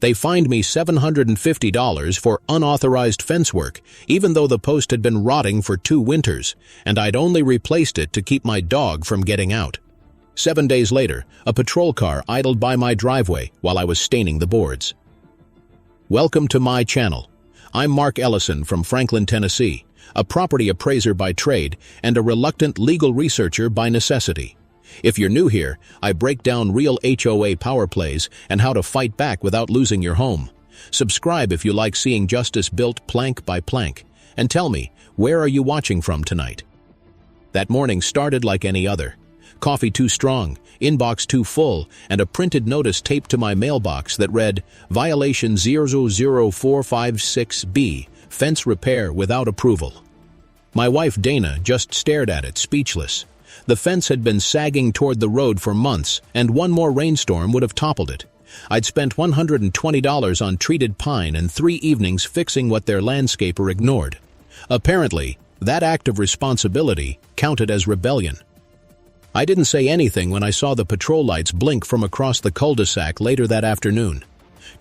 They fined me $750 for unauthorized fence work, even though the post had been rotting for 2 winters, and I'd only replaced it to keep my dog from getting out. 7 days later, a patrol car idled by my driveway while I was staining the boards. Welcome to my channel. I'm Mark Ellison from Franklin, Tennessee, a property appraiser by trade and a reluctant legal researcher by necessity. If you're new here, I break down real HOA power plays and how to fight back without losing your home. Subscribe if you like seeing justice built plank by plank. And tell me, where are you watching from tonight? That morning started like any other. Coffee too strong, inbox too full, and a printed notice taped to my mailbox that read, Violation 00456B, fence repair without approval. My wife Dana just stared at it, speechless. The fence had been sagging toward the road for months, and one more rainstorm would have toppled it. I'd spent $120 on treated pine and 3 evenings fixing what their landscaper ignored. Apparently, that act of responsibility counted as rebellion. I didn't say anything when I saw the patrol lights blink from across the cul-de-sac later that afternoon.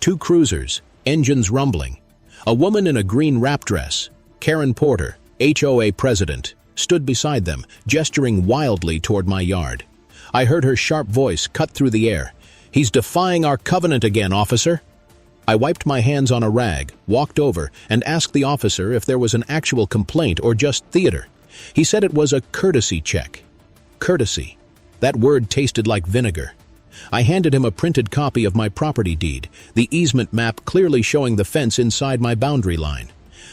2 cruisers, engines rumbling. A woman in a green wrap dress, Karen Porter, HOA president, stood beside them, gesturing wildly toward my yard. I heard her sharp voice cut through the air. "He's defying our covenant again, officer." I wiped my hands on a rag, walked over, and asked the officer if there was an actual complaint or just theater. He said it was a courtesy check. Courtesy. That word tasted like vinegar. I handed him a printed copy of my property deed, the easement map clearly showing the fence inside my boundary line.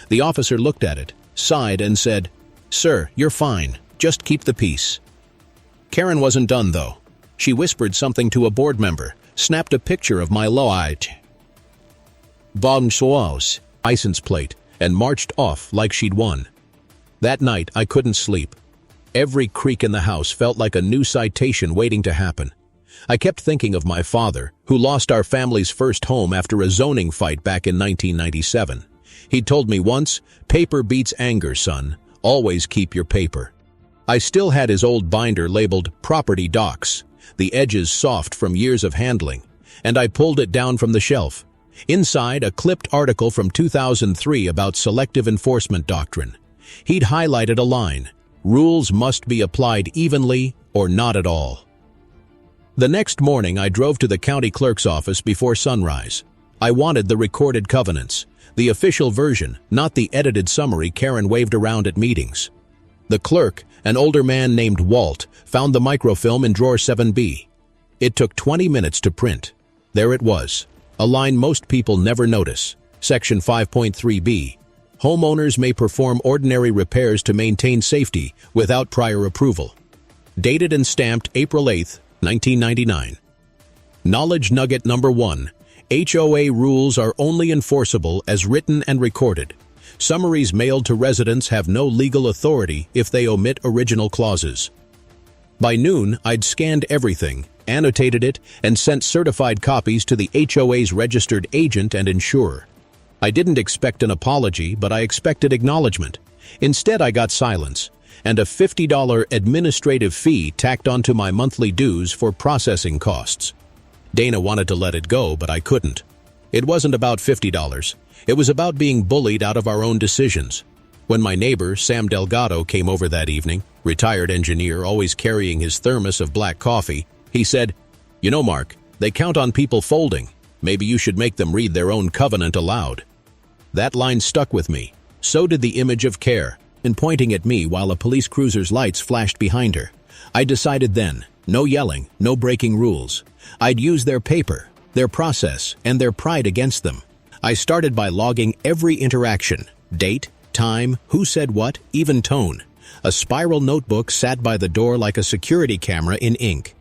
The officer looked at it, sighed, and said, "Sir, you're fine. Just keep the peace." Karen wasn't done, though. She whispered something to a board member, snapped a picture of my license plate, and marched off like she'd won. That night, I couldn't sleep. Every creak in the house felt like a new citation waiting to happen. I kept thinking of my father, who lost our family's first home after a zoning fight back in 1997. He told me once, "Paper beats anger, son. Always keep your paper." I still had his old binder labeled Property Docs, the edges soft from years of handling, and I pulled it down from the shelf. Inside, a clipped article from 2003 about selective enforcement doctrine. He'd highlighted a line, "Rules must be applied evenly or not at all." The next morning, I drove to the county clerk's office before sunrise. I wanted the recorded covenants, the official version, not the edited summary Karen waved around at meetings. The clerk, an older man named Walt, found the microfilm in drawer 7B. It took 20 minutes to print. There it was, a line most people never notice, Section 5.3b. Homeowners may perform ordinary repairs to maintain safety without prior approval. Dated and stamped April 8, 1999. Knowledge nugget number 1. HOA rules are only enforceable as written and recorded. Summaries mailed to residents have no legal authority if they omit original clauses. By noon, I'd scanned everything, annotated it, and sent certified copies to the HOA's registered agent and insurer. I didn't expect an apology, but I expected acknowledgement. Instead, I got silence, and a $50 administrative fee tacked onto my monthly dues for processing costs. Dana wanted to let it go, but I couldn't. It wasn't about $50. It was about being bullied out of our own decisions. When my neighbor, Sam Delgado, came over that evening, retired engineer always carrying his thermos of black coffee, he said, "You know, Mark, they count on people folding. Maybe you should make them read their own covenant aloud." That line stuck with me. So did the image of Care, and pointing at me while a police cruiser's lights flashed behind her. I decided then, no yelling, no breaking rules. I'd use their paper, their process, and their pride against them. I started by logging every interaction, date, time, who said what, even tone. A spiral notebook sat by the door like a security camera in ink.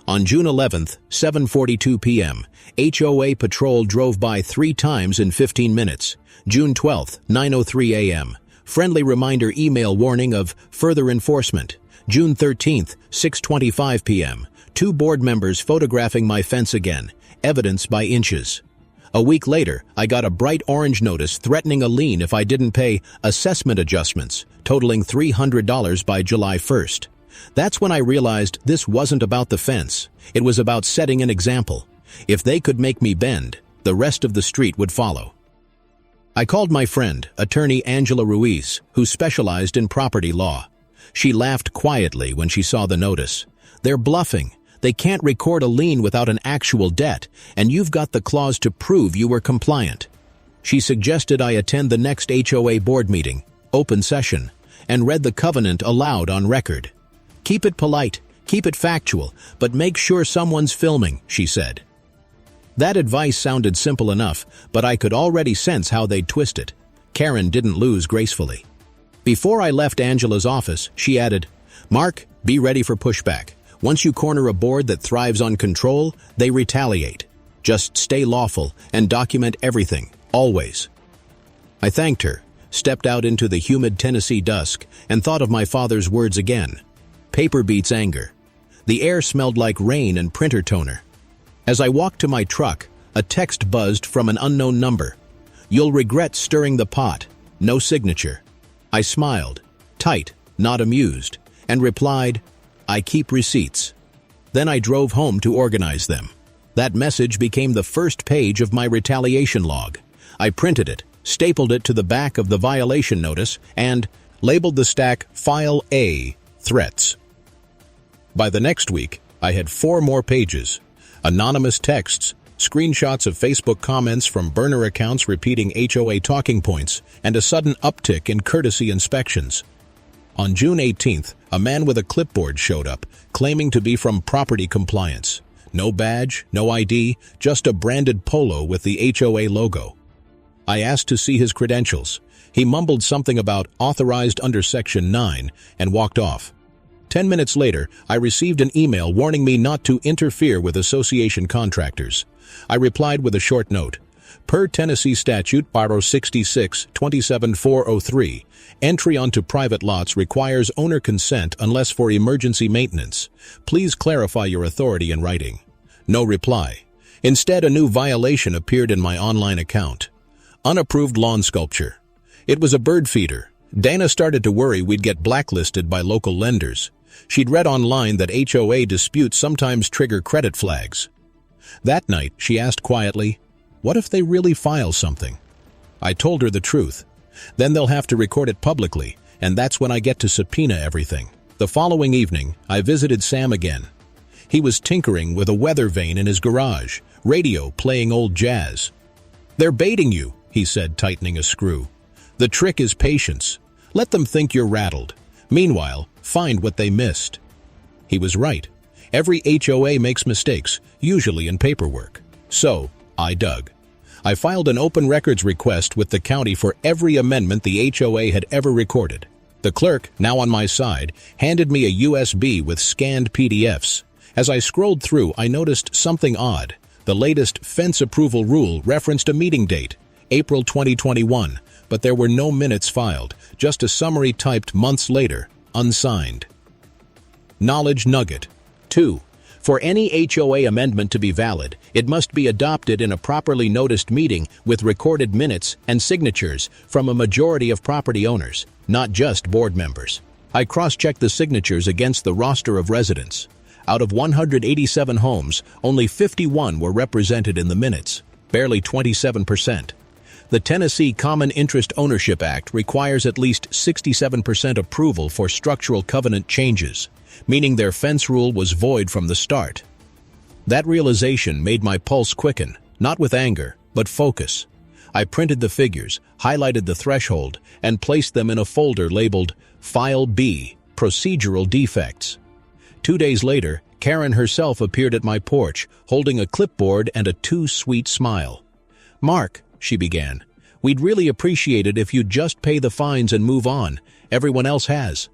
On June 11th, 7:42 p.m., HOA patrol drove by 3 times in 15 minutes. June 12th, 9:03 a.m., friendly reminder email warning of further enforcement. June 13th, 6:25 p.m., 2 board members photographing my fence again, evidence by inches. A week later, I got a bright orange notice threatening a lien if I didn't pay assessment adjustments, totaling $300 by July 1st. That's when I realized this wasn't about the fence. It was about setting an example. If they could make me bend, The rest of the street would follow. I called my friend, attorney Angela Ruiz, who specialized in property law. She laughed quietly when she saw the notice. "They're bluffing. They can't record a lien without an actual debt, and you've got the clause to prove you were compliant." She suggested I attend the next HOA board meeting, open session, and read the covenant aloud on record. "Keep it polite, keep it factual, but make sure someone's filming," she said. That advice sounded simple enough, but I could already sense how they'd twist it. Karen didn't lose gracefully. Before I left Angela's office, she added, "Mark, be ready for pushback. Once you corner a board that thrives on control, they retaliate. Just stay lawful and document everything, always." I thanked her, stepped out into the humid Tennessee dusk, and thought of my father's words again. Paper beats anger. The air smelled like rain and printer toner. As I walked to my truck, a text buzzed from an unknown number. "You'll regret stirring the pot. No signature." I smiled, tight, not amused, and replied, "I keep receipts." Then I drove home to organize them. That message became the first page of my retaliation log. I printed it, stapled it to the back of the violation notice, and labeled the stack File A, Threats. By the next week, I had 4 more pages. Anonymous texts, screenshots of Facebook comments from burner accounts repeating HOA talking points, and a sudden uptick in courtesy inspections. On June 18th, a man with a clipboard showed up, claiming to be from Property Compliance. No badge, no ID, just a branded polo with the HOA logo. I asked to see his credentials. He mumbled something about authorized under Section 9 and walked off. 10 minutes later, I received an email warning me not to interfere with association contractors. I replied with a short note. Per Tennessee Statute, Bar 66, 27403, entry onto private lots requires owner consent unless for emergency maintenance. Please clarify your authority in writing. No reply. Instead, a new violation appeared in my online account. Unapproved lawn sculpture. It was a bird feeder. Dana started to worry we'd get blacklisted by local lenders. She'd read online that HOA disputes sometimes trigger credit flags. That night, she asked quietly, "What if they really file something?" I told her the truth. Then they'll have to record it publicly, and that's when I get to subpoena everything. The following evening, I visited Sam again. He was tinkering with a weather vane in his garage, radio playing old jazz. "They're baiting you," he said, tightening a screw. "The trick is patience. Let them think you're rattled. Meanwhile, find what they missed." He was right. Every HOA makes mistakes, usually in paperwork. So, I dug. I filed an open records request with the county for every amendment the HOA had ever recorded. The clerk, now on my side, handed me a USB with scanned PDFs. As I scrolled through, I noticed something odd. The latest fence approval rule referenced a meeting date, April 2021, but there were no minutes filed, just a summary typed months later, unsigned. Knowledge nugget. 2. For any HOA amendment to be valid, it must be adopted in a properly noticed meeting with recorded minutes and signatures from a majority of property owners, not just board members. I cross-checked the signatures against the roster of residents. Out of 187 homes, only 51 were represented in the minutes, barely 27%. The Tennessee Common Interest Ownership Act requires at least 67% approval for structural covenant changes, meaning their fence rule was void from the start. That realization made my pulse quicken, not with anger, but focus. I printed the figures, highlighted the threshold, and placed them in a folder labeled File B, Procedural Defects. 2 days later, Karen herself appeared at my porch, holding a clipboard and a too-sweet smile. "Mark," she began, "we'd really appreciate it if you'd just pay the fines and move on. Everyone else has."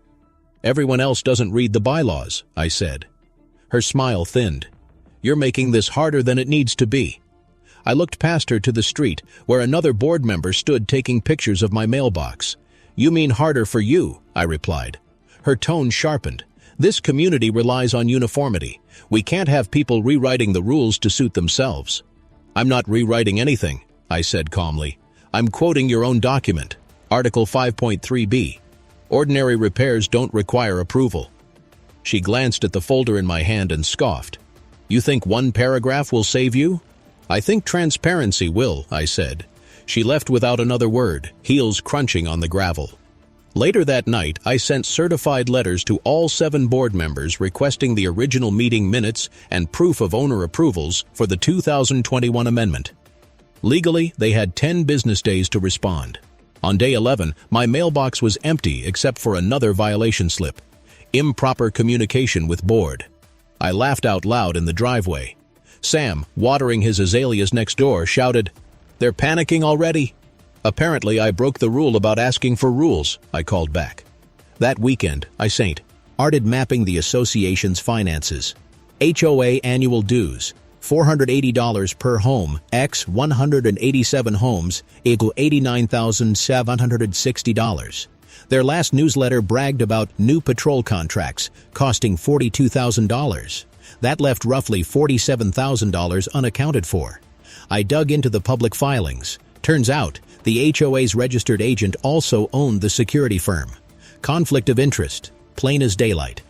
"Everyone else doesn't read the bylaws," I said. Her smile thinned. "You're making this harder than it needs to be." I looked past her to the street, where another board member stood taking pictures of my mailbox. "You mean harder for you," I replied. Her tone sharpened. "This community relies on uniformity. We can't have people rewriting the rules to suit themselves." "I'm not rewriting anything," I said calmly. "I'm quoting your own document, Article 5.3b. Ordinary repairs don't require approval." She glanced at the folder in my hand and scoffed. "You think one paragraph will save you?" "I think transparency will," I said. She left without another word, heels crunching on the gravel. Later that night, I sent certified letters to all 7 board members requesting the original meeting minutes and proof of owner approvals for the 2021 amendment. Legally, they had 10 business days to respond. On day 11, my mailbox was empty except for another violation slip: improper communication with board. I laughed out loud in the driveway. Sam, watering his azaleas next door, shouted, "They're panicking already." "Apparently, I broke the rule about asking for rules," I called back. That weekend, I started mapping the association's finances. HOA annual dues, $480 per home, x 187 homes, equal $89,760. Their last newsletter bragged about new patrol contracts, costing $42,000. That left roughly $47,000 unaccounted for. I dug into the public filings. Turns out, the HOA's registered agent also owned the security firm. Conflict of interest, plain as daylight.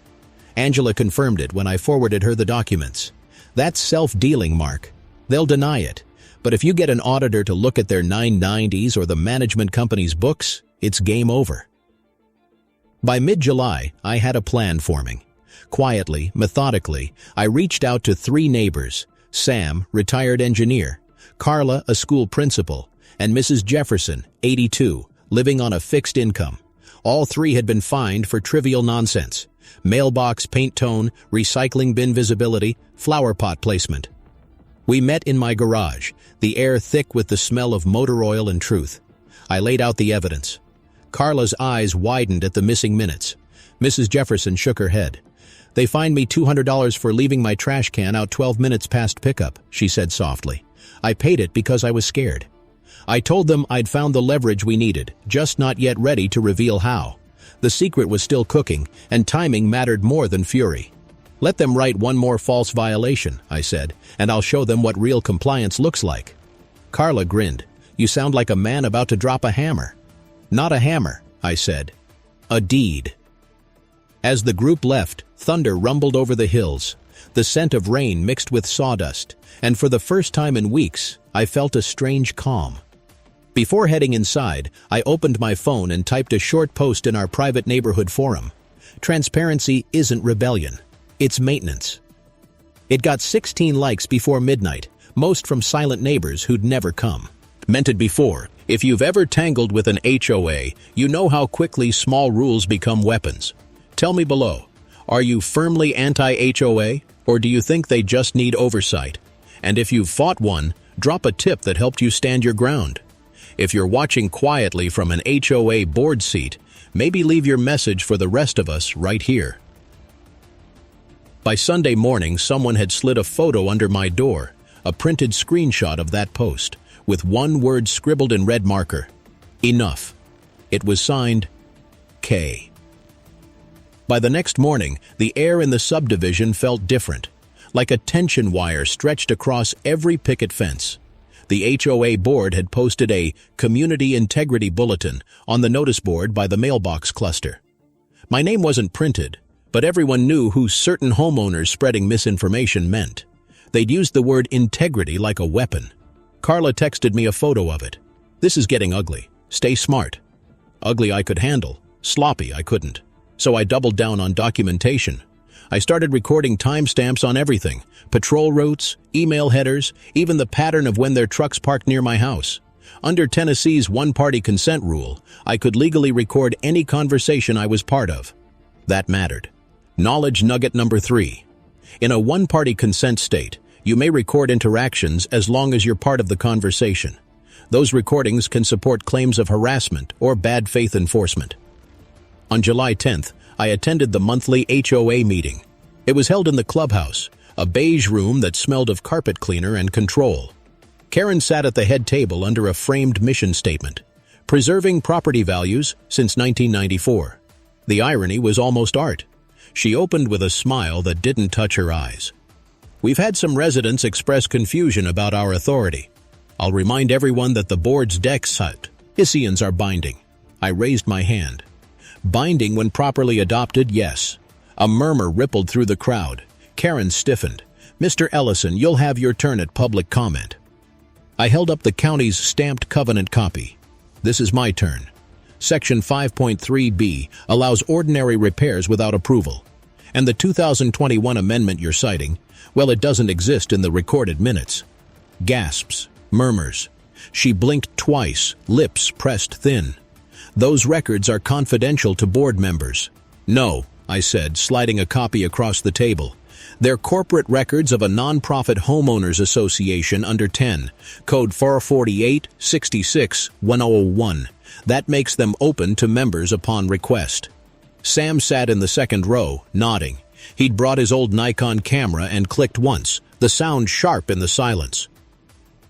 Angela confirmed it when I forwarded her the documents. That's self-dealing, Mark. They'll deny it. But if you get an auditor to look at their 990s or the management company's books, it's game over. By mid-July, I had a plan forming. Quietly, methodically, I reached out to 3 neighbors: Sam, retired engineer; Carla, a school principal; and Mrs. Jefferson, 82, living on a fixed income. All 3 had been fined for trivial nonsense: mailbox paint tone, recycling bin visibility, flower pot placement. We met in my garage, the air thick with the smell of motor oil and truth. I laid out the evidence. Carla's eyes widened at the missing minutes. Mrs. Jefferson shook her head. "They fined me $200 for leaving my trash can out 12 minutes past pickup," she said softly. "I paid it because I was scared. I told them I'd found the leverage we needed, just not yet ready to reveal how. The secret was still cooking, and timing mattered more than fury. Let them write one more false violation," I said, "and I'll show them what real compliance looks like." Carla grinned. "You sound like a man about to drop a hammer." "Not a hammer," I said. "A deed." As the group left, thunder rumbled over the hills. The scent of rain mixed with sawdust, and for the first time in weeks, I felt a strange calm. Before heading inside, I opened my phone and typed a short post in our private neighborhood forum. Transparency isn't rebellion. It's maintenance. It got 16 likes before midnight, most from silent neighbors who'd never come. Meant it before. If you've ever tangled with an HOA, you know how quickly small rules become weapons. Tell me below, are you firmly anti-HOA, or do you think they just need oversight? And if you've fought one, drop a tip that helped you stand your ground. If you're watching quietly from an HOA board seat, maybe leave your message for the rest of us right here. By Sunday morning, someone had slid a photo under my door, a printed screenshot of that post, with one word scribbled in red marker: enough. It was signed, K. By the next morning, the air in the subdivision felt different, like a tension wire stretched across every picket fence. The HOA board had posted a Community Integrity Bulletin on the notice board by the mailbox cluster. My name wasn't printed, but everyone knew who certain homeowners spreading misinformation meant. They'd used the word integrity like a weapon. Carla texted me a photo of it. "This is getting ugly. Stay smart." Ugly I could handle, sloppy I couldn't. So I doubled down on documentation. I started recording timestamps on everything: patrol routes, email headers, even the pattern of when their trucks parked near my house. Under Tennessee's one-party consent rule, I could legally record any conversation I was part of. That mattered. Knowledge nugget number 3. In a one-party consent state, you may record interactions as long as you're part of the conversation. Those recordings can support claims of harassment or bad faith enforcement. On July 10th, I attended the monthly HOA meeting. It was held in the clubhouse, a beige room that smelled of carpet cleaner and control. Karen sat at the head table under a framed mission statement: preserving property values since 1994. The irony was almost art. She opened with a smile that didn't touch her eyes. "We've had some residents express confusion about our authority. I'll remind everyone that the board's decisions are binding." I raised my hand. Binding when properly adopted, yes. A murmur rippled through the crowd. Karen stiffened. "Mr. Ellison, you'll have your turn at public comment." I held up the county's stamped covenant copy. This is my turn. Section 5.3b allows ordinary repairs without approval. And the 2021 amendment you're citing, well, it doesn't exist in the recorded minutes. Gasps, murmurs. She blinked twice, lips pressed thin. Those records are confidential to board members. No, I said, sliding a copy across the table. They're corporate records of a non-profit homeowners association under 10, code 448-66-1001. That makes them open to members upon request. Sam sat in the second row, nodding. He'd brought his old Nikon camera and clicked once, the sound sharp in the silence.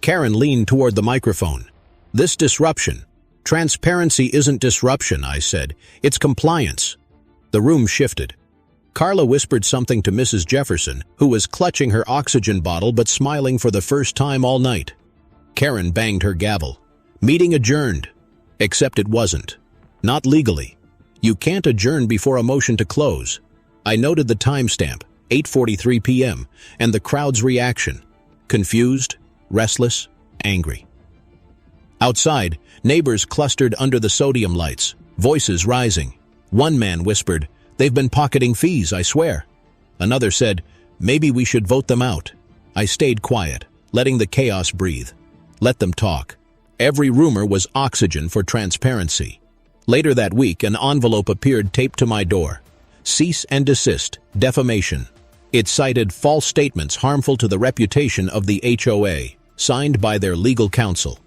Karen leaned toward the microphone. This disruption. Transparency isn't disruption, I said. It's compliance. The room shifted. Carla whispered something to Mrs. Jefferson, who was clutching her oxygen bottle but smiling for the first time all night. Karen banged her gavel. Meeting adjourned. Except it wasn't. Not legally. You can't adjourn before a motion to close. I noted the timestamp, 8:43 p.m., and the crowd's reaction. Confused, restless, angry. Outside, neighbors clustered under the sodium lights, voices rising. One man whispered, "They've been pocketing fees, I swear." Another said, "Maybe we should vote them out." I stayed quiet, letting the chaos breathe. Let them talk. Every rumor was oxygen for transparency. Later that week, an envelope appeared taped to my door. Cease and desist, defamation. It cited false statements harmful to the reputation of the HOA, signed by their legal counsel.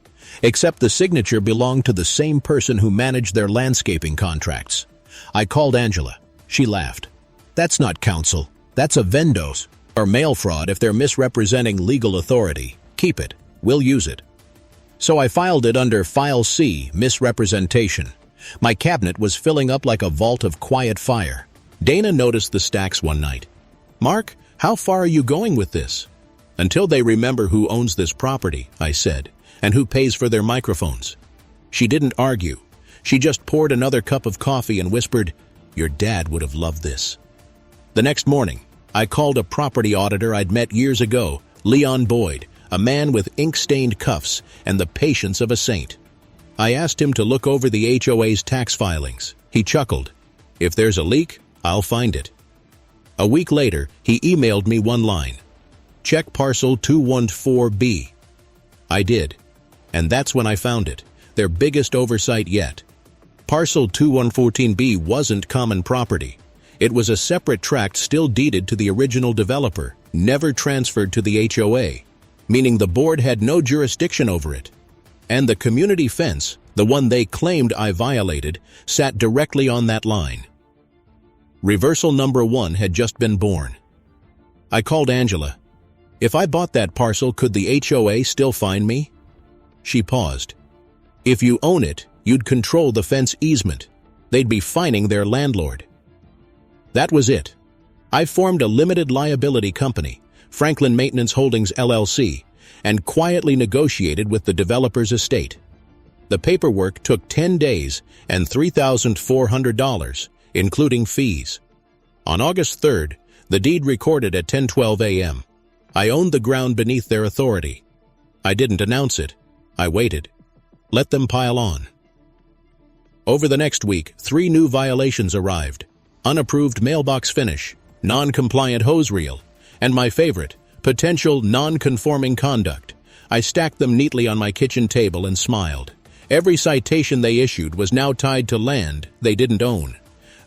Except the signature belonged to the same person who managed their landscaping contracts. I called Angela. She laughed. "That's not counsel. That's a vendos, or mail fraud if they're misrepresenting legal authority. Keep it. We'll use it." So I filed it under File C, misrepresentation. My cabinet was filling up like a vault of quiet fire. Dana noticed the stacks one night. "Mark, how far are you going with this?" "Until they remember who owns this property," I said, "and who pays for their microphones." She didn't argue. She just poured another cup of coffee and whispered, "Your dad would have loved this." The next morning, I called a property auditor I'd met years ago, Leon Boyd, a man with ink-stained cuffs and the patience of a saint. I asked him to look over the HOA's tax filings. He chuckled. "If there's a leak, I'll find it." A week later, he emailed me one line. "Check parcel 214B. I did. And that's when I found it, their biggest oversight yet. Parcel 2114B wasn't common property. It was a separate tract still deeded to the original developer, never transferred to the HOA, meaning the board had no jurisdiction over it. And the community fence, the one they claimed I violated, sat directly on that line. Reversal number 1 had just been born. I called Angela. "If I bought that parcel, could the HOA still find me?" She paused. "If you own it, you'd control the fence easement. They'd be fining their landlord." That was it. I formed a limited liability company, Franklin Maintenance Holdings LLC, and quietly negotiated with the developer's estate. The paperwork took 10 days and $3,400, including fees. On August 3rd, the deed recorded at 10:12 a.m. I owned the ground beneath their authority. I didn't announce it. I waited. Let them pile on. Over the next week, 3 new violations arrived. Unapproved mailbox finish, non-compliant hose reel, and my favorite, potential non-conforming conduct. I stacked them neatly on my kitchen table and smiled. Every citation they issued was now tied to land they didn't own.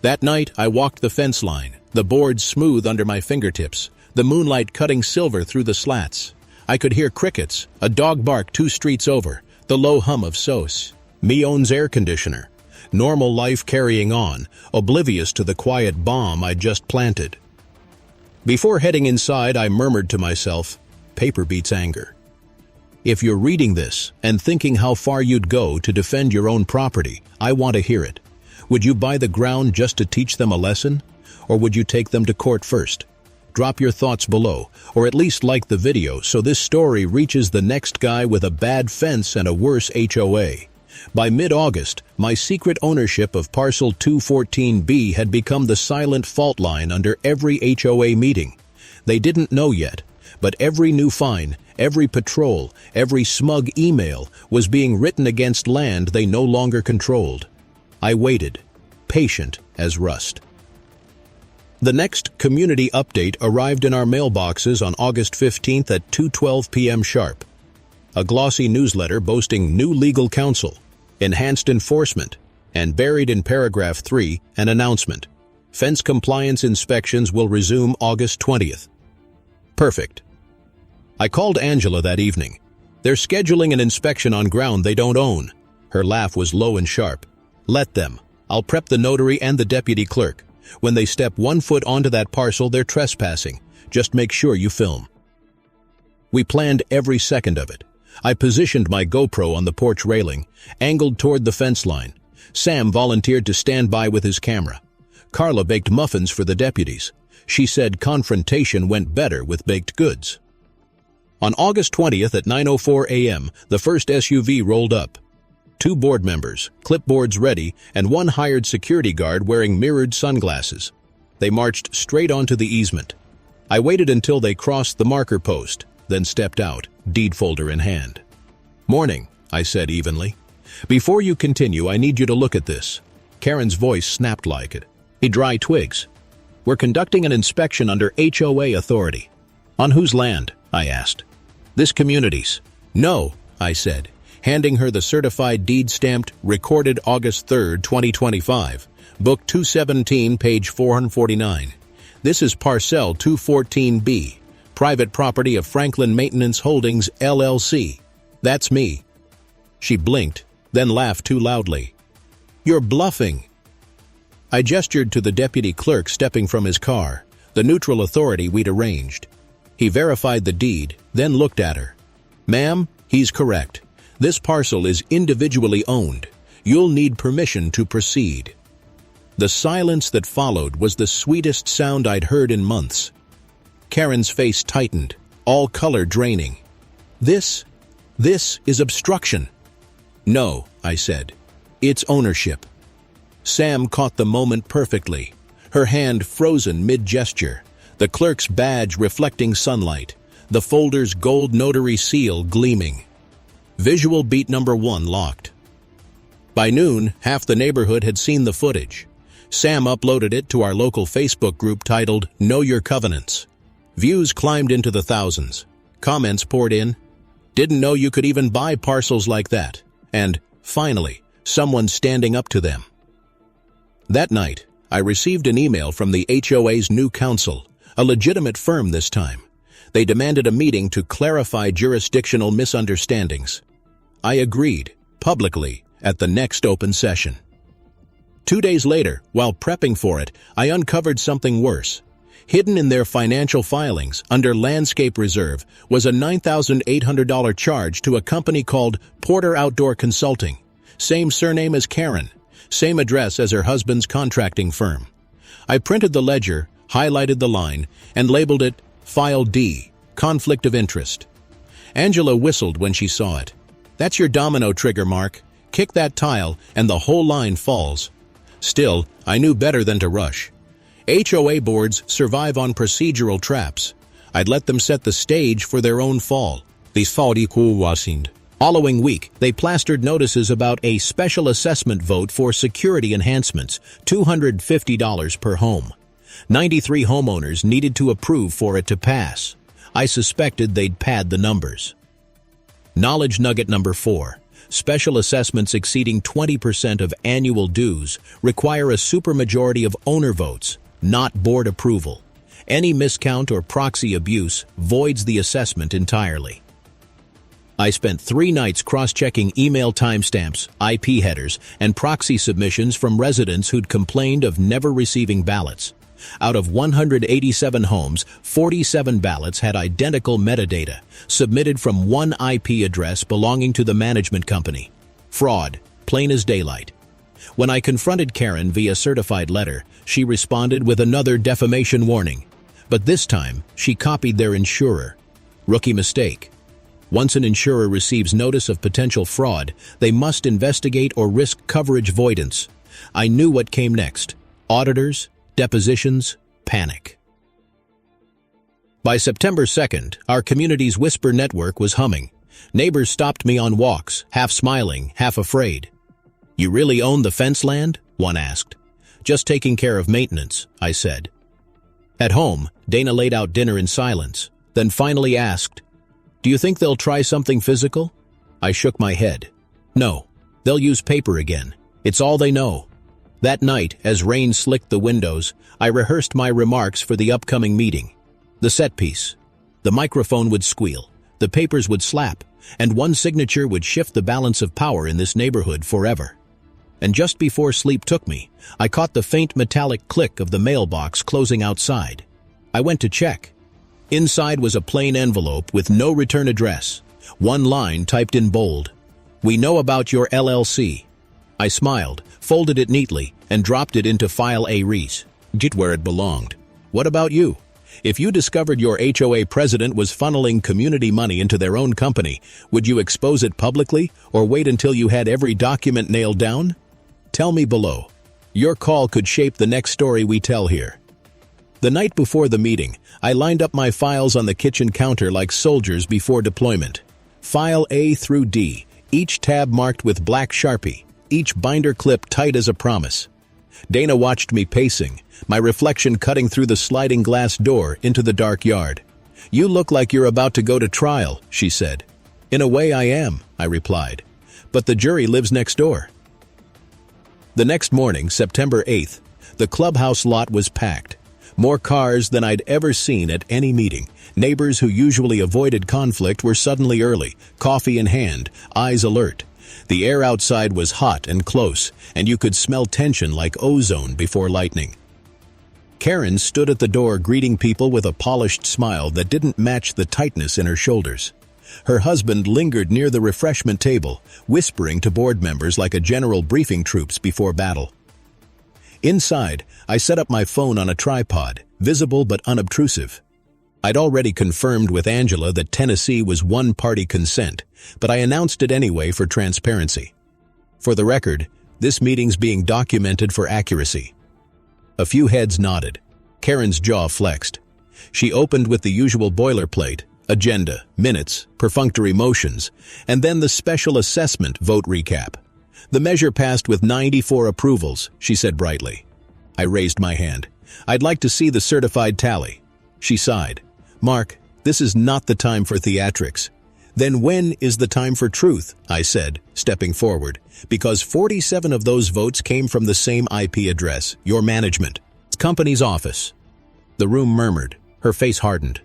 That night, I walked the fence line, the boards smooth under my fingertips, the moonlight cutting silver through the slats. I could hear crickets, a dog bark 2 streets over, the low hum of SOS. Me owns air conditioner. Normal life carrying on, oblivious to the quiet bomb I'd just planted. Before heading inside, I murmured to myself, paper beats anger. If you're reading this and thinking how far you'd go to defend your own property, I want to hear it. Would you buy the ground just to teach them a lesson? Or would you take them to court first? Drop your thoughts below, or at least like the video so this story reaches the next guy with a bad fence and a worse HOA. By mid-August, my secret ownership of Parcel 214B had become the silent fault line under every HOA meeting. They didn't know yet, But every new fine, every patrol, every smug email was being written against land they no longer controlled. I waited, patient as rust. The next community update arrived in our mailboxes on August 15th at 2:12 p.m. sharp. A glossy newsletter boasting new legal counsel, enhanced enforcement, and buried in paragraph 3, an announcement. Fence compliance inspections will resume August 20th. Perfect. I called Angela that evening. They're scheduling an inspection on ground they don't own. Her laugh was low and sharp. Let them. I'll prep the notary and the deputy clerk. When they step 1 foot onto that parcel, they're trespassing. Just make sure you film. We planned every second of it. I positioned my GoPro on the porch railing, angled toward the fence line. Sam volunteered to stand by with his camera. Carla baked muffins for the deputies. She said confrontation went better with baked goods. On August 20th at 9:04 a.m., the first SUV rolled up. 2 board members, clipboards ready, and 1 hired security guard wearing mirrored sunglasses. They marched straight onto the easement. I waited until they crossed the marker post, then stepped out, deed folder in hand. "Morning," I said evenly. "Before you continue, I need you to look at this." Karen's voice snapped like it. "A dry twigs. We're conducting an inspection under HOA authority." "On whose land?" I asked. "This community's." "No," I said, handing her the certified deed stamped, recorded August 3, 2025, Book 217, page 449. "This is Parcel 214B, private property of Franklin Maintenance Holdings, LLC. That's me." She blinked, then laughed too loudly. "You're bluffing." I gestured to the deputy clerk stepping from his car, the neutral authority we'd arranged. He verified the deed, then looked at her. "Ma'am, he's correct. This parcel is individually owned. You'll need permission to proceed." The silence that followed was the sweetest sound I'd heard in months. Karen's face tightened, all color draining. This is obstruction." "No," I said. "It's ownership." Sam caught the moment perfectly, her hand frozen mid-gesture, the clerk's badge reflecting sunlight, the folder's gold notary seal gleaming. Visual beat number 1 locked. By noon, half the neighborhood had seen the footage. Sam uploaded it to our local Facebook group titled Know Your Covenants. Views climbed into the thousands. Comments poured in. "Didn't know you could even buy parcels like that." And, finally, someone standing up to them. That night, I received an email from the HOA's new counsel, a legitimate firm this time. They demanded a meeting to clarify jurisdictional misunderstandings. I agreed, publicly, at the next open session. 2 days later, while prepping for it, I uncovered something worse. Hidden in their financial filings, under landscape reserve, was a $9,800 charge to a company called Porter Outdoor Consulting. Same surname as Karen, same address as her husband's contracting firm. I printed the ledger, highlighted the line, and labeled it File D, Conflict of Interest. Angela whistled when she saw it. "That's your domino trigger, Mark. Kick that tile, and the whole line falls." Still, I knew better than to rush. HOA boards survive on procedural traps. I'd let them set the stage for their own fall. Following week, they plastered notices about a special assessment vote for security enhancements, $250 per home. 93 homeowners needed to approve for it to pass. I suspected they'd pad the numbers. Knowledge nugget number 4. Special assessments exceeding 20% of annual dues require a supermajority of owner votes, not board approval. Any miscount or proxy abuse voids the assessment entirely. I spent 3 nights cross-checking email timestamps, IP headers, and proxy submissions from residents who'd complained of never receiving ballots. Out of 187 homes, 47 ballots had identical metadata, submitted from one IP address belonging to the management company. Fraud, plain as daylight. When I confronted Karen via certified letter, she responded with another defamation warning. But this time, she copied their insurer. Rookie mistake. Once an insurer receives notice of potential fraud, they must investigate or risk coverage voidance. I knew what came next. Auditors, depositions, panic. By September 2nd, our community's whisper network was humming. Neighbors stopped me on walks, half smiling, half afraid. "You really own the fence land?" one asked. "Just taking care of maintenance," I said. At home, Dana laid out dinner in silence, then finally asked, "Do you think they'll try something physical?" I shook my head. "No, they'll use paper again. It's all they know." That night, as rain slicked the windows, I rehearsed my remarks for the upcoming meeting. The set piece. The microphone would squeal, the papers would slap, and one signature would shift the balance of power in this neighborhood forever. And just before sleep took me, I caught the faint metallic click of the mailbox closing outside. I went to check. Inside was a plain envelope with no return address. One line typed in bold. "We know about your LLC." I smiled, folded it neatly, and dropped it into File A Reese, where it belonged. What about you? If you discovered your HOA president was funneling community money into their own company, would you expose it publicly or wait until you had every document nailed down? Tell me below. Your call could shape the next story we tell here. The night before the meeting, I lined up my files on the kitchen counter like soldiers before deployment. File A through D, each tab marked with black Sharpie, each binder clip tight as a promise. Dana watched me pacing, my reflection cutting through the sliding glass door into the dark yard. "You look like you're about to go to trial," she said. "In a way I am," I replied. "But the jury lives next door." The next morning, September 8th, the clubhouse lot was packed. More cars than I'd ever seen at any meeting. Neighbors who usually avoided conflict were suddenly early, coffee in hand, eyes alert. The air outside was hot and close, and you could smell tension like ozone before lightning. Karen stood at the door greeting people with a polished smile that didn't match the tightness in her shoulders. Her husband lingered near the refreshment table, whispering to board members like a general briefing troops before battle. Inside, I set up my phone on a tripod, visible but unobtrusive. I'd already confirmed with Angela that Tennessee was one-party consent, but I announced it anyway for transparency. For the record, this meeting's being documented for accuracy. A few heads nodded. Karen's jaw flexed. She opened with the usual boilerplate, agenda, minutes, perfunctory motions, and then the special assessment vote recap. "The measure passed with 94 approvals," she said brightly. I raised my hand. "I'd like to see the certified tally." She sighed. "Mark, this is not the time for theatrics." "Then when is the time for truth?" I said, stepping forward, "because 47 of those votes came from the same IP address, your management company's office." The room murmured. Her face hardened.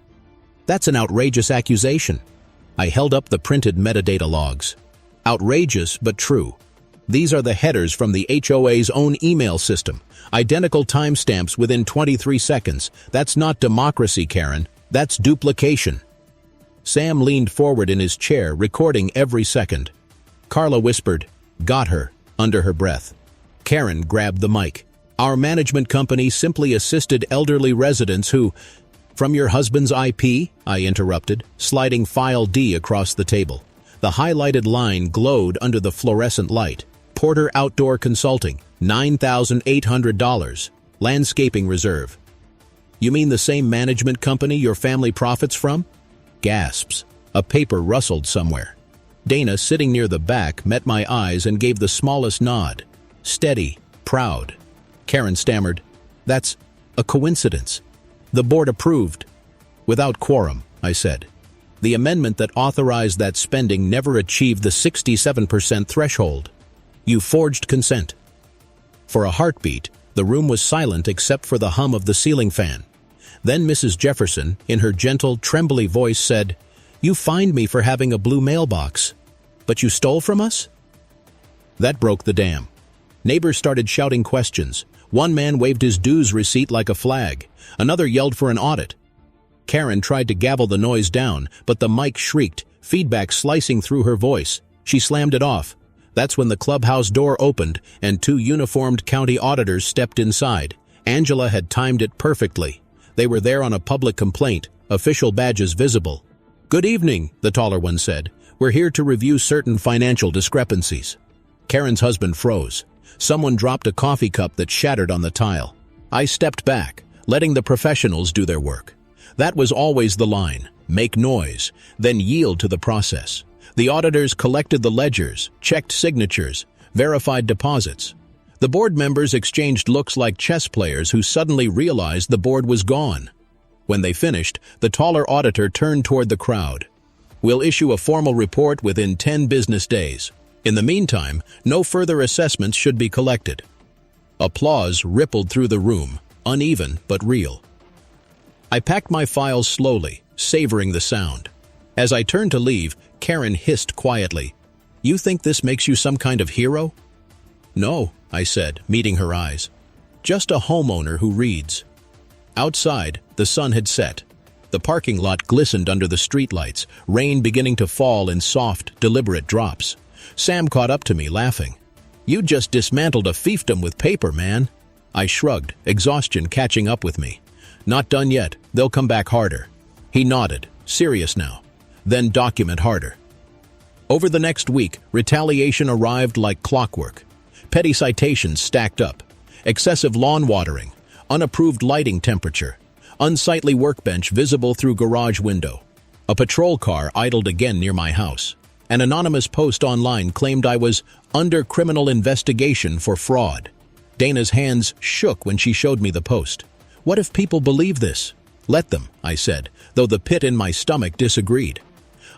"That's an outrageous accusation." I held up the printed metadata logs. "Outrageous, but true. These are the headers from the HOA's own email system. Identical timestamps within 23 seconds. That's not democracy, Karen. That's duplication." Sam leaned forward in his chair, recording every second. Carla whispered, "Got her," under her breath. Karen grabbed the mic. "Our management company simply assisted elderly residents who—" "From your husband's IP?" I interrupted, sliding File D across the table. The highlighted line glowed under the fluorescent light. "Porter Outdoor Consulting, $9,800. Landscaping Reserve." "You mean the same management company your family profits from?" Gasps. A paper rustled somewhere. Dana, sitting near the back, met my eyes and gave the smallest nod. Steady, proud. Karen stammered, "That's a coincidence. The board approved." "Without quorum," I said. "The amendment that authorized that spending never achieved the 67% threshold. You forged consent." For a heartbeat, the room was silent except for the hum of the ceiling fan. Then Mrs. Jefferson, in her gentle, trembly voice, said, "You fined me for having a blue mailbox. But you stole from us?" That broke the dam. Neighbors started shouting questions. One man waved his dues receipt like a flag. Another yelled for an audit. Karen tried to gavel the noise down, but the mic shrieked, feedback slicing through her voice. She slammed it off. That's when the clubhouse door opened and two uniformed county auditors stepped inside. Angela had timed it perfectly. They were there on a public complaint, official badges visible. "Good evening," the taller one said. "We're here to review certain financial discrepancies." Karen's husband froze. Someone dropped a coffee cup that shattered on the tile. I stepped back, letting the professionals do their work. That was always the line. Make noise, then yield to the process. The auditors collected the ledgers, checked signatures, verified deposits. The board members exchanged looks like chess players who suddenly realized the board was gone. When they finished, the taller auditor turned toward the crowd. We'll issue a formal report within 10 business days. In the meantime, no further assessments should be collected. Applause rippled through the room, uneven but real. I packed my files slowly, savoring the sound. As I turned to leave, Karen hissed quietly, "You think this makes you some kind of hero?" "No," I said, meeting her eyes. "Just a homeowner who reads." Outside, the sun had set. The parking lot glistened under the streetlights, rain beginning to fall in soft, deliberate drops. Sam caught up to me, laughing. "You just dismantled a fiefdom with paper, man." I shrugged, exhaustion catching up with me. "Not done yet. They'll come back harder." He nodded, serious now. "Then document harder." Over the next week, retaliation arrived like clockwork. Petty citations stacked up. Excessive lawn watering, unapproved lighting temperature, unsightly workbench visible through garage window. A patrol car idled again near my house. An anonymous post online claimed I was under criminal investigation for fraud. Dana's hands shook when she showed me the post. What if people believe this? Let them, I said, though the pit in my stomach disagreed.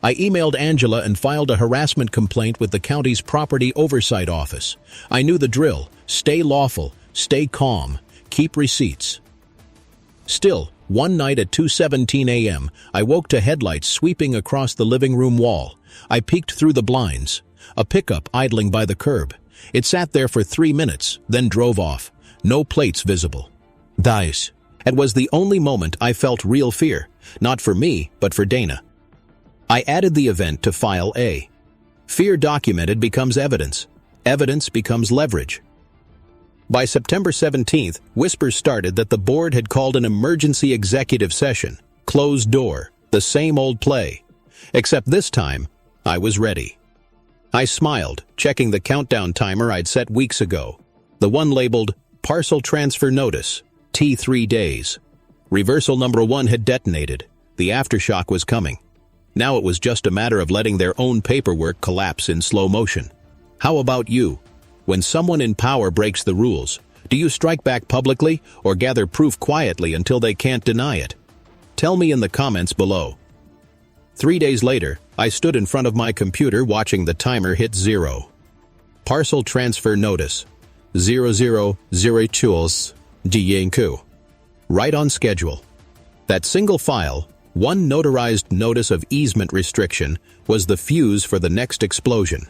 I emailed Angela and filed a harassment complaint with the county's property oversight office. I knew the drill: stay lawful, stay calm, keep receipts. Still, one night at 2:17 a.m., I woke to headlights sweeping across the living room wall. I peeked through the blinds. A pickup idling by the curb. It sat there for 3 minutes, then drove off. No plates visible. Dies. It was the only moment I felt real fear, not for me, but for Dana. I added the event to File A. Fear documented becomes evidence. Evidence becomes leverage. By September 17th, whispers started that the board had called an emergency executive session. Closed door. The same old play. Except this time, I was ready. I smiled, checking the countdown timer I'd set weeks ago. The one labeled, Parcel Transfer Notice, T3 days. Reversal number 1 had detonated. The aftershock was coming. Now it was just a matter of letting their own paperwork collapse in slow motion. How about you? When someone in power breaks the rules, do you strike back publicly or gather proof quietly until they can't deny it? Tell me in the comments below. 3 days later, I stood in front of my computer watching the timer hit 0. Parcel Transfer Notice, 0002 DYNQ. Right on schedule. That single file, one notarized notice of easement restriction, was the fuse for the next explosion.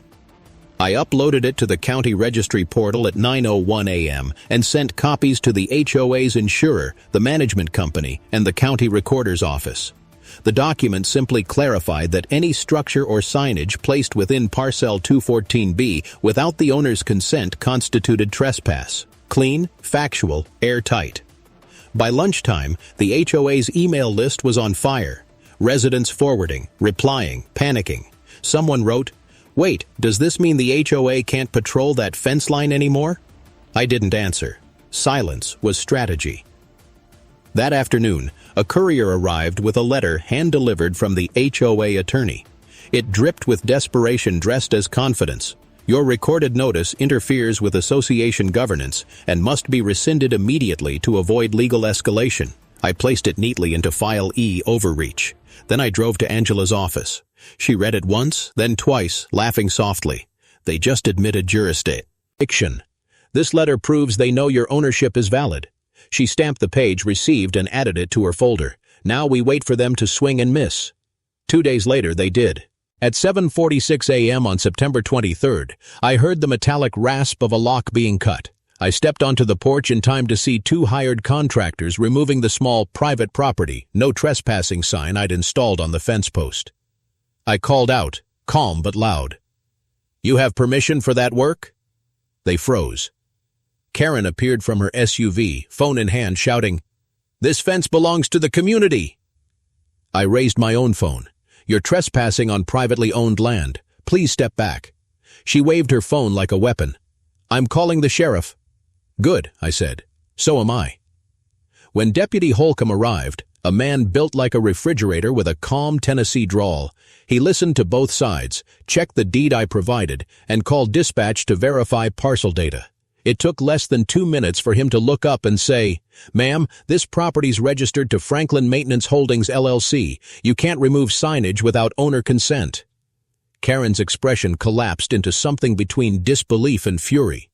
I uploaded it to the county registry portal at 9:01 a.m. and sent copies to the HOA's insurer, the management company, and the county recorder's office. The document simply clarified that any structure or signage placed within Parcel 214B without the owner's consent constituted trespass. Clean, factual, airtight. By lunchtime, the HOA's email list was on fire. Residents forwarding, replying, panicking. Someone wrote, "Wait, does this mean the HOA can't patrol that fence line anymore?" I didn't answer. Silence was strategy. That afternoon, a courier arrived with a letter hand-delivered from the HOA attorney. It dripped with desperation dressed as confidence. Your recorded notice interferes with association governance and must be rescinded immediately to avoid legal escalation. I placed it neatly into File E overreach. Then I drove to Angela's office. She read it once, then twice, laughing softly. They just admitted jurisdiction. This letter proves they know your ownership is valid. She stamped the page received and added it to her folder. Now we wait for them to swing and miss. 2 days later, they did. At 7:46 a.m. on September 23rd, I heard the metallic rasp of a lock being cut. I stepped onto the porch in time to see 2 hired contractors removing the small private property, no trespassing sign I'd installed on the fence post. I called out, calm but loud. "You have permission for that work?" They froze. Karen appeared from her SUV, phone in hand, shouting, "This fence belongs to the community!" I raised my own phone. "You're trespassing on privately owned land. Please step back." She waved her phone like a weapon. "I'm calling the sheriff." "Good," I said. "So am I." When Deputy Holcomb arrived, A man built like a refrigerator with a calm Tennessee drawl. He listened to both sides, checked the deed I provided, and called dispatch to verify parcel data. It took less than 2 minutes for him to look up and say, "Ma'am, this property's registered to Franklin Maintenance Holdings LLC. You can't remove signage without owner consent." Karen's expression collapsed into something between disbelief and fury.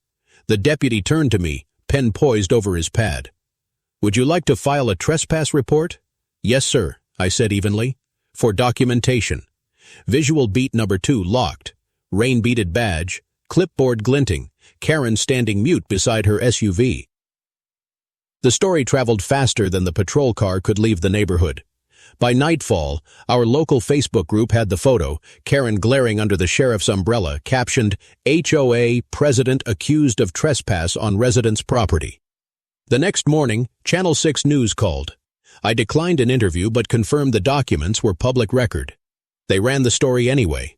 The deputy turned to me, pen poised over his pad. "Would you like to file a trespass report?" "Yes, sir," I said evenly. "For documentation." Visual beat number 2 locked. Rain-beaded badge, clipboard glinting, Karen standing mute beside her SUV. The story traveled faster than the patrol car could leave the neighborhood. By nightfall, our local Facebook group had the photo, Karen glaring under the sheriff's umbrella, captioned, "HOA President Accused of Trespass on Resident's Property." The next morning, Channel 6 News called. I declined an interview but confirmed the documents were public record. They ran the story anyway.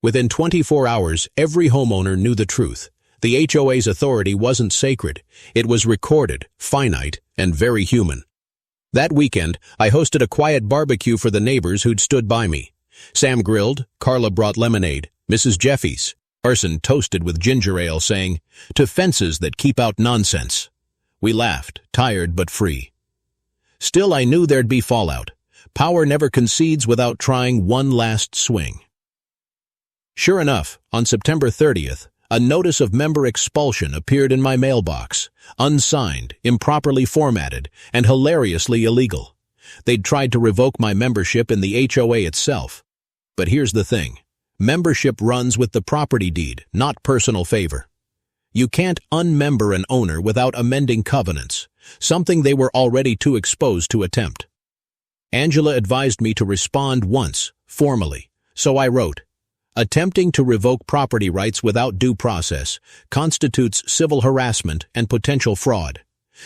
Within 24 hours, every homeowner knew the truth. The HOA's authority wasn't sacred. It was recorded, finite, and very human. That weekend, I hosted a quiet barbecue for the neighbors who'd stood by me. Sam grilled, Carla brought lemonade, Mrs. Jeffy's. Arson toasted with ginger ale, saying, "To fences that keep out nonsense." We laughed, tired but free. Still, I knew there'd be fallout. Power never concedes without trying one last swing. Sure enough, on September 30th, a notice of member expulsion appeared in my mailbox, unsigned, improperly formatted, and hilariously illegal. They'd tried to revoke my membership in the HOA itself. But here's the thing. Membership runs with the property deed, not personal favor. You can't unmember an owner without amending covenants, something they were already too exposed to attempt. Angela advised me to respond once, formally, so I wrote, "Attempting to revoke property rights without due process constitutes civil harassment and potential fraud.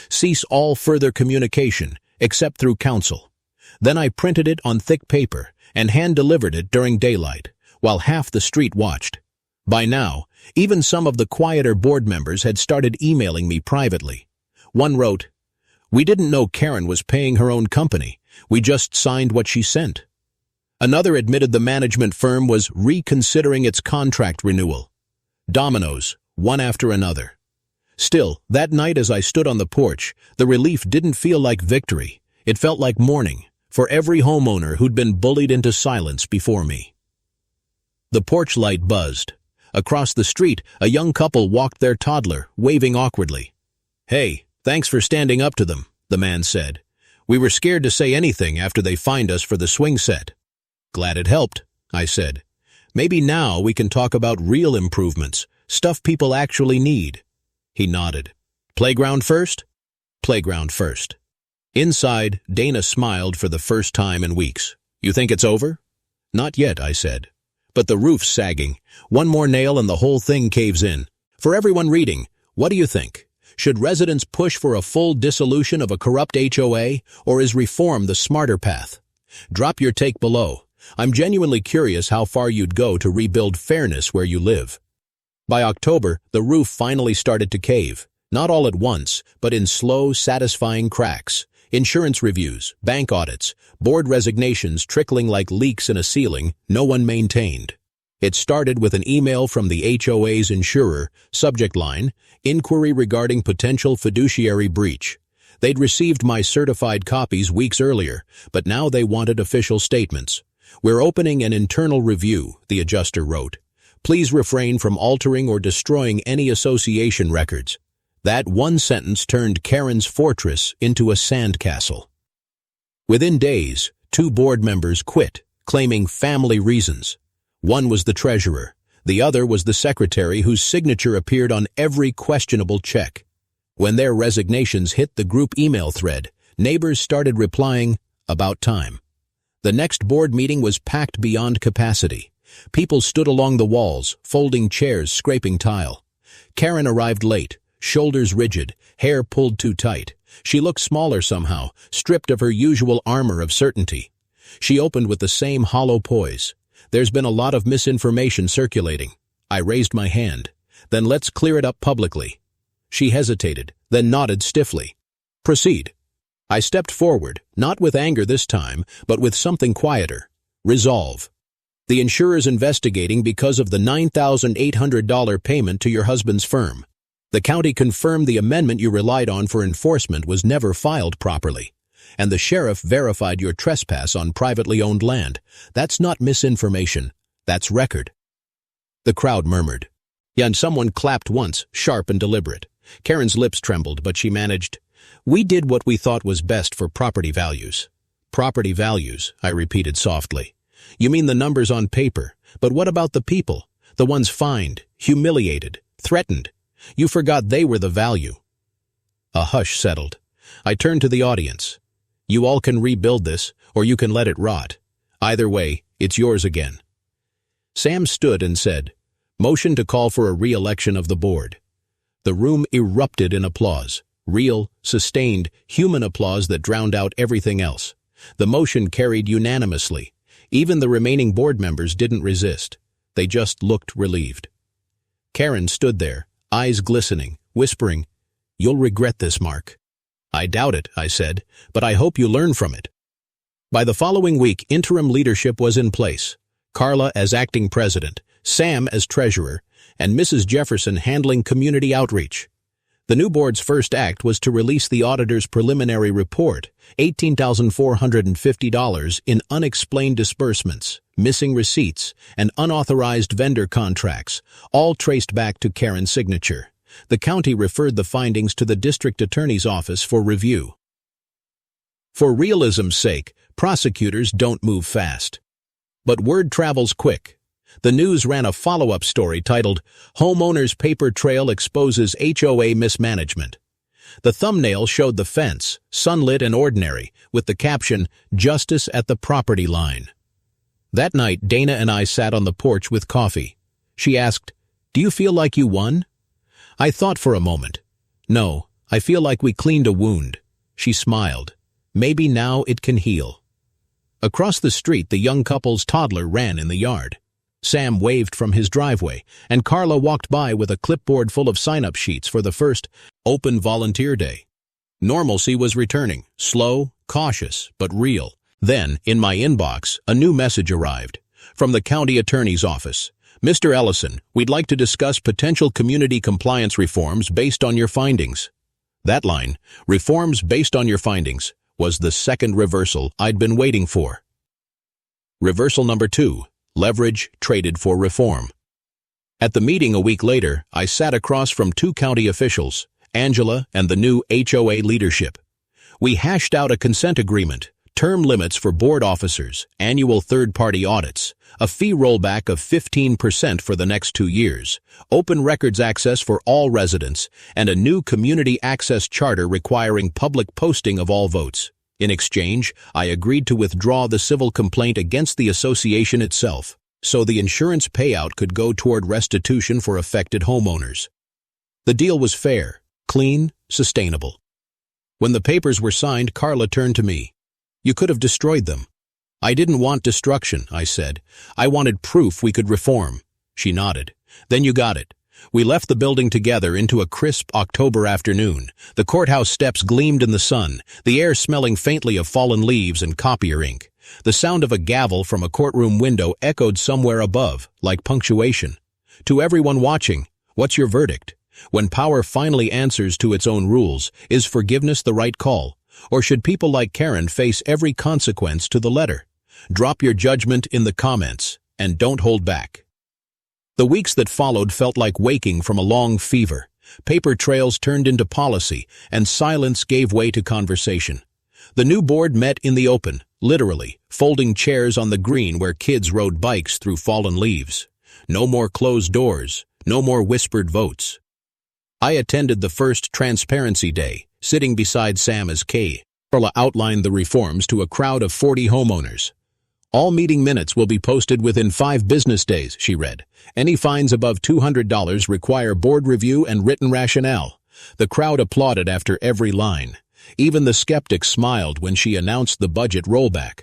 Cease all further communication, except through counsel." Then I printed it on thick paper and hand-delivered it during daylight, while half the street watched. By now, even some of the quieter board members had started emailing me privately. One wrote, "We didn't know Karen was paying her own company. We just signed what she sent." Another admitted the management firm was reconsidering its contract renewal. Dominoes, one after another. Still, that night as I stood on the porch, the relief didn't feel like victory. It felt like mourning for every homeowner who'd been bullied into silence before me. The porch light buzzed. Across the street, a young couple walked their toddler, waving awkwardly. "Hey, thanks for standing up to them," the man said. "We were scared to say anything after they fined us for the swing set." "Glad it helped," I said. "Maybe now we can talk about real improvements, stuff people actually need." He nodded. "Playground first?" "Playground first." Inside, Dana smiled for the first time in weeks. "You think it's over?" "Not yet," I said. "But the roof's sagging. One more nail and the whole thing caves in. For everyone reading, what do you think? Should residents push for a full dissolution of a corrupt HOA, or is reform the smarter path? Drop your take below. I'm genuinely curious how far you'd go to rebuild fairness where you live. By October, the roof finally started to cave. Not all at once, but in slow, satisfying cracks. Insurance reviews, bank audits, board resignations trickling like leaks in a ceiling no one maintained. It started with an email from the HOA's insurer, subject line, "Inquiry regarding potential fiduciary breach." They'd received my certified copies weeks earlier, but now they wanted official statements. "We're opening an internal review," the adjuster wrote. "Please refrain from altering or destroying any association records." That one sentence turned Karen's fortress into a sandcastle. Within days, 2 board members quit, claiming family reasons. One was the treasurer. The other was the secretary whose signature appeared on every questionable check. When their resignations hit the group email thread, neighbors started replying, "About time." The next board meeting was packed beyond capacity. People stood along the walls, folding chairs, scraping tile. Karen arrived late, shoulders rigid, hair pulled too tight. She looked smaller somehow, stripped of her usual armor of certainty. She opened with the same hollow poise. "There's been a lot of misinformation circulating." I raised my hand. "Then let's clear it up publicly." She hesitated, then nodded stiffly. "Proceed." I stepped forward, not with anger this time, but with something quieter. Resolve. The insurer's investigating because of the $9,800 payment to your husband's firm. The county confirmed the amendment you relied on for enforcement was never filed properly. And the sheriff verified your trespass on privately owned land. That's not misinformation. That's record. The crowd murmured. Yeah, and someone clapped once, sharp and deliberate. Karen's lips trembled, but she managed. We did what we thought was best for property values. Property values, I repeated softly. You mean the numbers on paper, but what about the people? The ones fined, humiliated, threatened. You forgot they were the value. A hush settled. I turned to the audience. You all can rebuild this, or you can let it rot. Either way, it's yours again. Sam stood and said, Motion to call for a re-election of the board. The room erupted in applause. Real, sustained, human applause that drowned out everything else. The motion carried unanimously. Even the remaining board members didn't resist. They just looked relieved. Karen stood there, eyes glistening, whispering, You'll regret this, Mark. I doubt it, I said, but I hope you learn from it. By the following week, interim leadership was in place. Carla as acting president, Sam as treasurer, and Mrs. Jefferson handling community outreach. The new board's first act was to release the auditor's preliminary report, $18,450 in unexplained disbursements, missing receipts, and unauthorized vendor contracts, all traced back to Karen's signature. The county referred the findings to the district attorney's office for review. For realism's sake, prosecutors don't move fast. But word travels quick. The news ran a follow-up story titled, Homeowner's Paper Trail Exposes HOA Mismanagement. The thumbnail showed the fence, sunlit and ordinary, with the caption, Justice at the Property Line. That night, Dana and I sat on the porch with coffee. She asked, Do you feel like you won? I thought for a moment. No, I feel like we cleaned a wound. She smiled. Maybe now it can heal. Across the street, the young couple's toddler ran in the yard. Sam waved from his driveway, and Carla walked by with a clipboard full of sign-up sheets for the first Open Volunteer Day. Normalcy was returning, slow, cautious, but real. Then, in my inbox, a new message arrived. From the county attorney's office. Mr. Ellison, we'd like to discuss potential community compliance reforms based on your findings. That line, reforms based on your findings, was the second reversal I'd been waiting for. Reversal number 2. Leverage traded for reform. At the meeting a week later, I sat across from 2 county officials, Angela and the new HOA leadership. We hashed out a consent agreement, term limits for board officers, annual third-party audits, a fee rollback of 15% for the next 2 years, open records access for all residents, and a new community access charter requiring public posting of all votes. In exchange, I agreed to withdraw the civil complaint against the association itself, so the insurance payout could go toward restitution for affected homeowners. The deal was fair, clean, sustainable. When the papers were signed, Carla turned to me. You could have destroyed them. I didn't want destruction, I said. I wanted proof we could reform. She nodded. Then you got it. We left the building together into a crisp October afternoon. The courthouse steps gleamed in the sun, the air smelling faintly of fallen leaves and copier ink. The sound of a gavel from a courtroom window echoed somewhere above, like punctuation. To everyone watching, what's your verdict? When power finally answers to its own rules, is forgiveness the right call? Or should people like Karen face every consequence to the letter? Drop your judgment in the comments, and don't hold back. The weeks that followed felt like waking from a long fever. Paper trails turned into policy, and silence gave way to conversation. The new board met in the open, literally, folding chairs on the green where kids rode bikes through fallen leaves. No more closed doors, no more whispered votes. I attended the first Transparency Day, sitting beside Sam as Kay. Carla outlined the reforms to a crowd of 40 homeowners. All meeting minutes will be posted within 5 business days, she read. Any fines above $200 require board review and written rationale. The crowd applauded after every line. Even the skeptics smiled when she announced the budget rollback.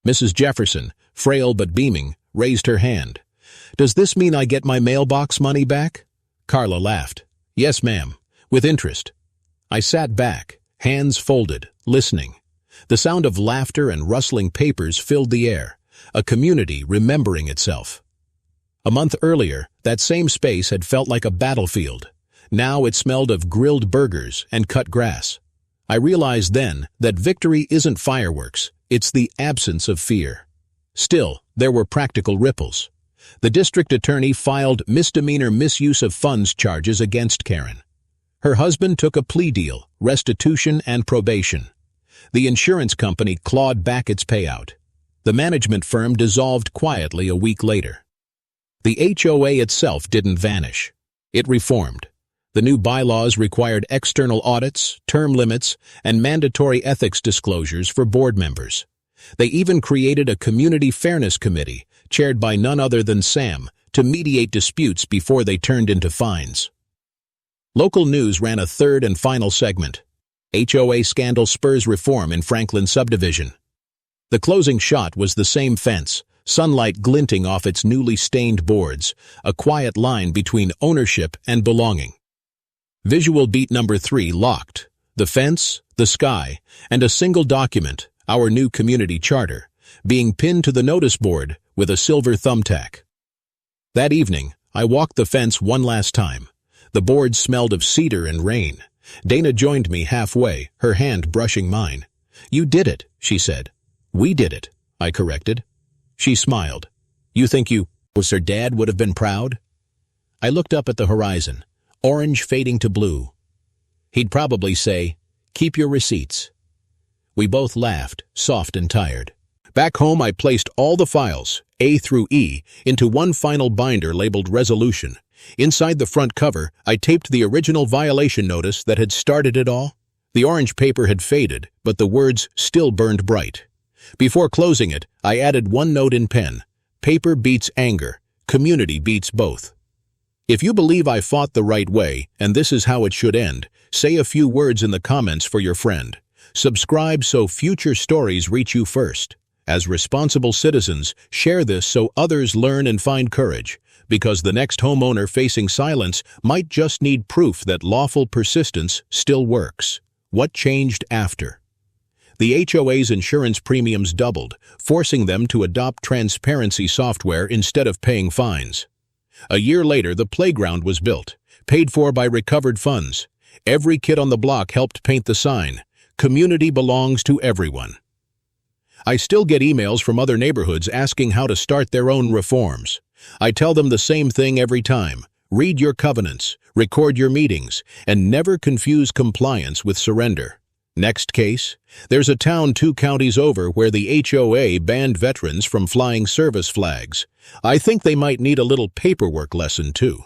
Mrs. Jefferson, frail but beaming, raised her hand. Does this mean I get my mailbox money back? Carla laughed. Yes, ma'am, with interest. I sat back, hands folded, listening. The sound of laughter and rustling papers filled the air, a community remembering itself. A month earlier, that same space had felt like a battlefield. Now it smelled of grilled burgers and cut grass. I realized then that victory isn't fireworks, it's the absence of fear. Still, there were practical ripples. The district attorney filed misdemeanor misuse of funds charges against Karen. Her husband took a plea deal, restitution and probation. The insurance company clawed back its payout. The management firm dissolved quietly a week later. The HOA itself didn't vanish. It reformed. The new bylaws required external audits, term limits, and mandatory ethics disclosures for board members. They even created a community fairness committee, chaired by none other than Sam, to mediate disputes before they turned into fines. Local news ran a third and final segment. HOA scandal spurs reform in Franklin subdivision. The closing shot was the same fence, sunlight glinting off its newly stained boards, a quiet line between ownership and belonging. Visual beat number 3 locked. The fence, the sky, and a single document, our new community charter, being pinned to the notice board with a silver thumbtack. That evening, I walked the fence one last time. The board smelled of cedar and rain. Dana joined me halfway, her hand brushing mine. "You did it," she said. "We did it," I corrected. She smiled. "You think was her dad would have been proud?" I looked up at the horizon, orange fading to blue. He'd probably say, "Keep your receipts." We both laughed, soft and tired. Back home, I placed all the files, A through E, into one final binder labeled Resolution. Inside the front cover, I taped the original violation notice that had started it all. The orange paper had faded, but the words still burned bright. Before closing it, I added one note in pen: "Paper beats anger. Community beats both." If you believe I fought the right way, and this is how it should end, say a few words in the comments for your friend. Subscribe so future stories reach you first. As responsible citizens, share this so others learn and find courage, because the next homeowner facing silence might just need proof that lawful persistence still works. What changed after? The HOA's insurance premiums doubled, forcing them to adopt transparency software instead of paying fines. A year later, the playground was built, paid for by recovered funds. Every kid on the block helped paint the sign, "Community belongs to everyone." I still get emails from other neighborhoods asking how to start their own reforms. I tell them the same thing every time: read your covenants, record your meetings, and never confuse compliance with surrender. Next case, there's a town 2 counties over where the HOA banned veterans from flying service flags. I think they might need a little paperwork lesson too.